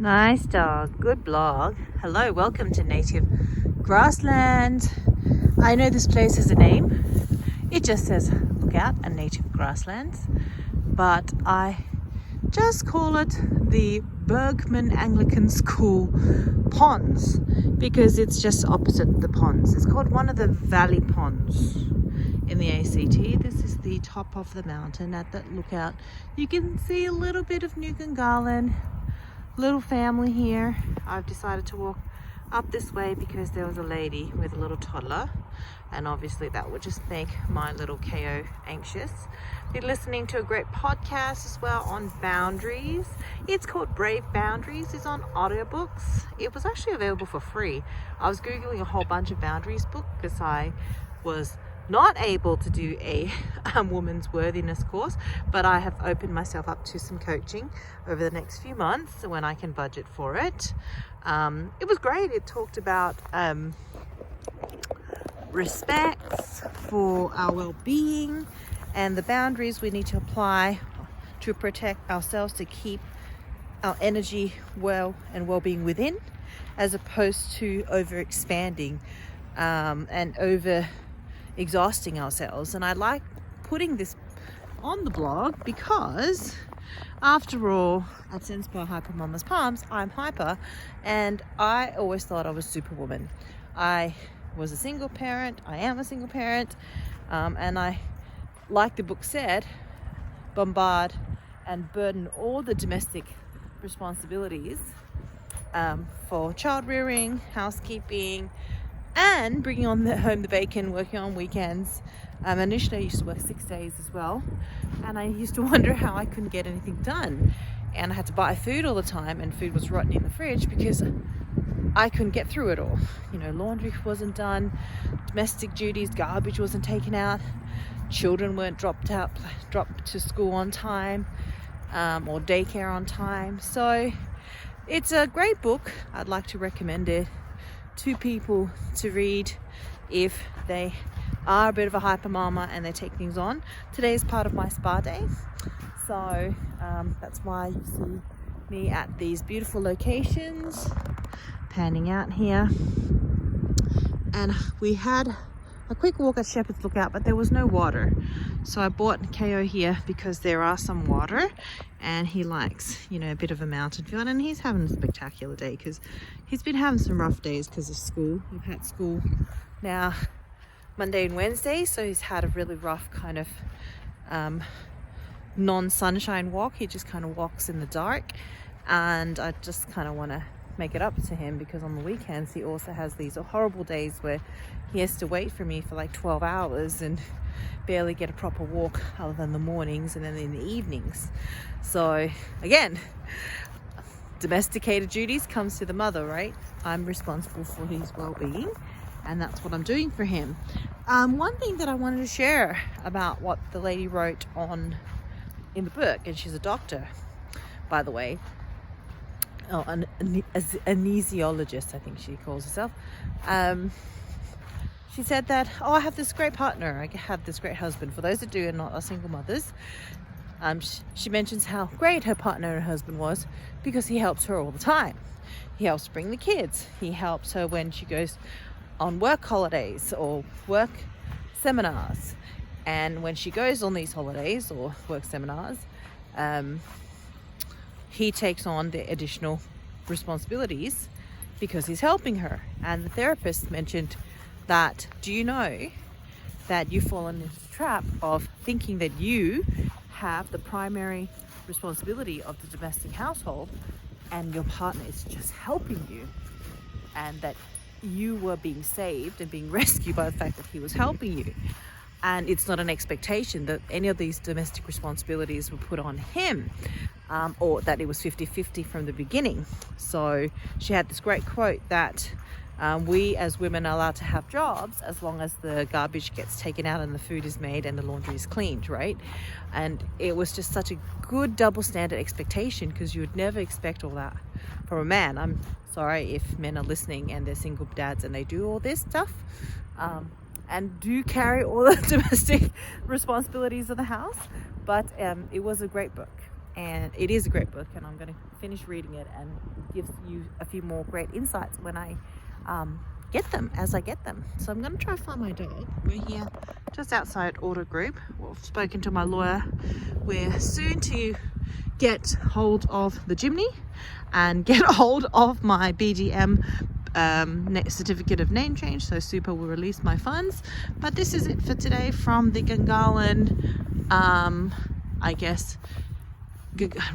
Nice dog. Good blog. Hello, welcome to Native Grassland. I know this place has a name. It just says Lookout and Native Grasslands, but I just call it the Bergman Anglican School Ponds because it's just opposite the ponds. It's called one of the Valley Ponds in the ACT. This is the top of the mountain at that lookout. You can see a little bit of Newcombe little family here. I've decided to walk up this way because there was a lady with a little toddler, and obviously that would just make my little KO anxious. Been listening to a great podcast as well on boundaries. It's called Brave Boundaries. It's on audiobooks. It was actually available for free. I was googling a whole bunch of boundaries book because I was not able to do a woman's worthiness course, but I have opened myself up to some coaching over the next few months when I can budget for it. It was great. It talked about respects for our well-being and the boundaries we need to apply to protect ourselves, to keep our energy well-being within, as opposed to over-expanding and over exhausting ourselves. And I like putting this on the blog because after all, at Sensible Hyper Mama's Palms, I'm hyper, and I always thought I was Superwoman. I was a single parent. I am a single parent, and I, like the book said, bombard and burden all the domestic responsibilities for child rearing, housekeeping, and bringing on home the bacon, working on weekends. Initially I used to work 6 days as well, and I used to wonder how I couldn't get anything done, and I had to buy food all the time, and food was rotten in the fridge because I couldn't get through it all. Laundry wasn't done, domestic duties, garbage wasn't taken out, children weren't dropped to school on time, or daycare on time. So it's a great book. I'd like to recommend it to people to read if they are a bit of a hyper mama and they take things on. Today is part of my spa day, so that's why you see me at these beautiful locations, panning out here. And we had a quick walk at Shepherd's Lookout, but there was no water, so I bought KO here because there are some water, and he likes a bit of a mountain view, and he's having a spectacular day because he's been having some rough days because of school. We've had school now Monday and Wednesday, so he's had a really rough kind of non-sunshine walk. He just kind of walks in the dark, and I just kind of want to make it up to him because on the weekends he also has these horrible days where he has to wait for me for like 12 hours and barely get a proper walk other than the mornings and then in the evenings. So again, domesticated duties comes to the mother, right? I'm responsible for his well-being, and that's what I'm doing for him. One thing that I wanted to share about what the lady wrote in the book, and she's a doctor, by the way, an anesthesiologist, I think she calls herself. She said that, I have this great partner, I have this great husband. For those that do and not are single mothers, she mentions how great her partner and husband was because he helps her all the time. He helps bring the kids. He helps her when she goes on work holidays or work seminars. And when she goes on these holidays or work seminars, he takes on the additional responsibilities because he's helping her. And the therapist mentioned that, do you know that you've fallen into the trap of thinking that you have the primary responsibility of the domestic household and your partner is just helping you, and that you were being saved and being rescued by the fact that he was helping you? And it's not an expectation that any of these domestic responsibilities were put on him, or that it was 50-50 from the beginning. So she had this great quote that we as women are allowed to have jobs as long as the garbage gets taken out and the food is made and the laundry is cleaned, right? And it was just such a good double standard expectation because you would never expect all that from a man. I'm sorry if men are listening and they're single dads and they do all this stuff. And do carry all the domestic responsibilities of the house. But it was a great book. and it is a great book, and I'm going to finish reading it and give you a few more great insights when I get them, as I get them. So I'm going to try to find my dog. We're here just outside Auto Group. I've spoken to my lawyer. We're soon to get hold of the Jimny and get hold of my BDM certificate of name change, so Super will release my funds. But this is it for today from the Gungahlin, I guess,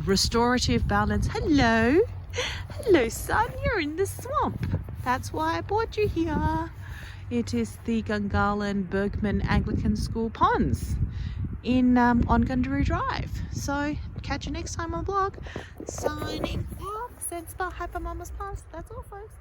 restorative balance. Hello son, you're in the swamp. That's why I brought you here. It is the Gungahlin Bergman Anglican School ponds in on Gundaroo Drive. So catch you next time on vlog. Signing off. Sensible Hyper Mama's Pass. That's all, folks.